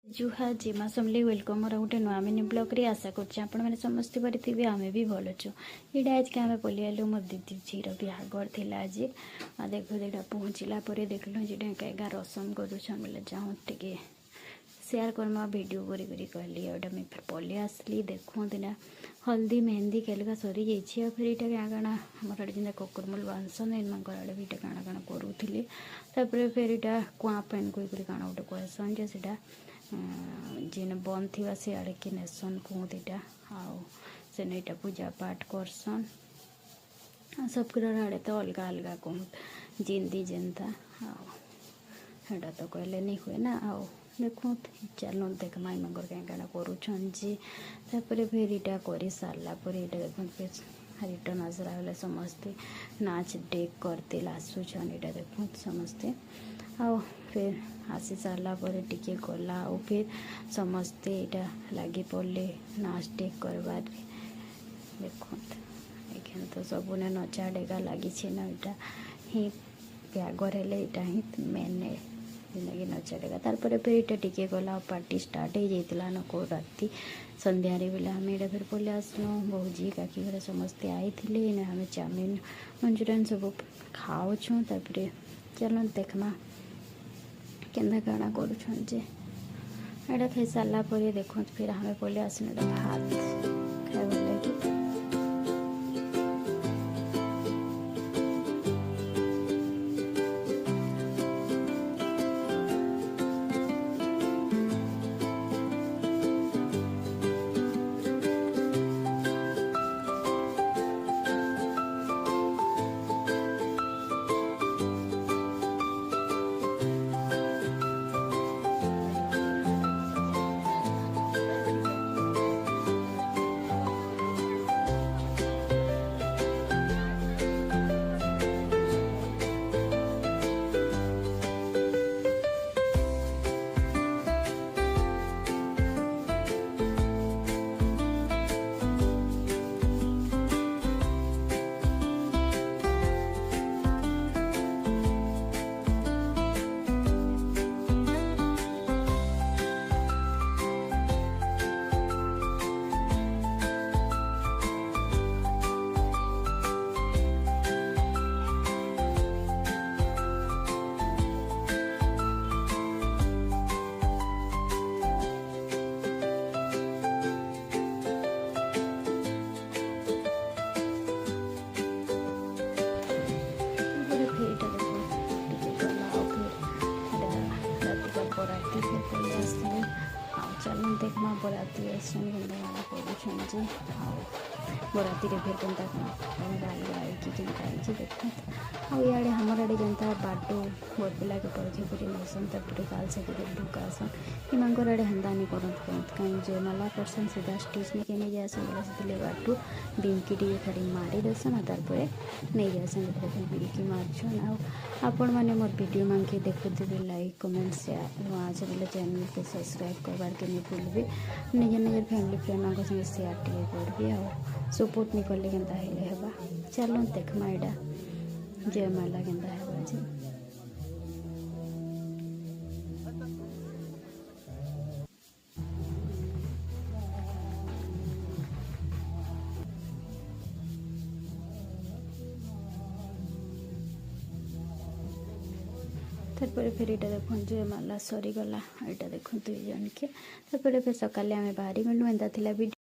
जुहा जिमा समली वेलकम और गोटे नुआ मिनी ब्लॉग रे आशा करछे आपण माने समस्त परिथिबे आमे भी भल छु। एडा आज के आमे पलि आलु मोर दीदी झीर बिहाघर थिला आज आ देखो देटा पहुँचला परे देखलु जेटा कागा रसम करूछन बोले जाऊ टिके शेयर करमा वीडियो करी करी कहली एटा मैं फिर पलि आसली देखो दिना हल्दी मेहंदी केलका सरी जाइछि आ फिर एटा काना हमर आडे जिंदा कोकुरमुल बांसन इन मंगर आडे बीटा काना काना करूथिले तापर फिर एटा कुआ पेन कोइ करी काना गोटे कहसन जे सेटा जेन बंद थी से आड़े कि नेसन कुहतीटा आउ से नईटा पूजा पाठ करसन सब आड़े तो अलग अलग कहूँ जिंदी जेनता आटा तो कहले नहीं हुए ना आओ देखो चलो देख माई मंगर कहीं काना करुछन जी तापर फिर इटा कर सारा पर इटा देखो फिर रिटर्न आसरा बेले समस्ते नाच डेक करते आसुछन इटा देखो समस्ते आओ फिर आसी सारा पर टिके गला और फिर समस्ते इटा लगी पड़े नाच डेक करवार देखो एखन तो सबने नचा डेगा लगी ना इटा ही ब्यागर हेले इटा ही मेन जिंदगी नचा डेगा तार फिर इटा टिके गला पार्टी स्टार्ट हो जाता न को राति संध्या बेले आम इटा फिर पलि आसलु बहुजी काकी घर समस्ते आई थे आम चाउमिन मंचूरियन सब खाऊँ तापर चलो देखमा केन्दा काଣା करूछन जे एटा खाई सारा पर देखो फिर हमें पलि आसन भात खाइबार लगी चलो देखमा बराती आसन केन्ता काଣା करूछन जे बराती रे फिर केन्ता काଣା गाली आई कि केन्ता आई देखो आ इे हमर आड़े जेनता बाटो बरपिला के पड़े पूरी नसन तापर काल से ढुकासन इमानकर आड़े हेन्ता नहीं करत कहीं जे माला करसन सीधा स्टेज में के नहीं जासन बोला से बाटो बिंकी टी खाली मारी देसन तापर नहीं जासन देखो बिंकी मारछन आपण माने मोर वीडियो मान के देखुथिबे लाइक कमेंट शेयर आज बोले चैनल के सब्सक्राइब करबार के नहीं भूलबे निजे निजे फैमिली फ्रेंड संगे शेयर टिके करबे आ सपोर्ट नहीं करले केन्ता हेले हेबा चलो देखमा एडा जयमाला केन्ता हेबा जे तापर फिर यहाँ देखो जयमाला सरीगला यहाँ देखो दुई जन के तापर फिर सकाले आम बाहरी गलु एंता भिडियो।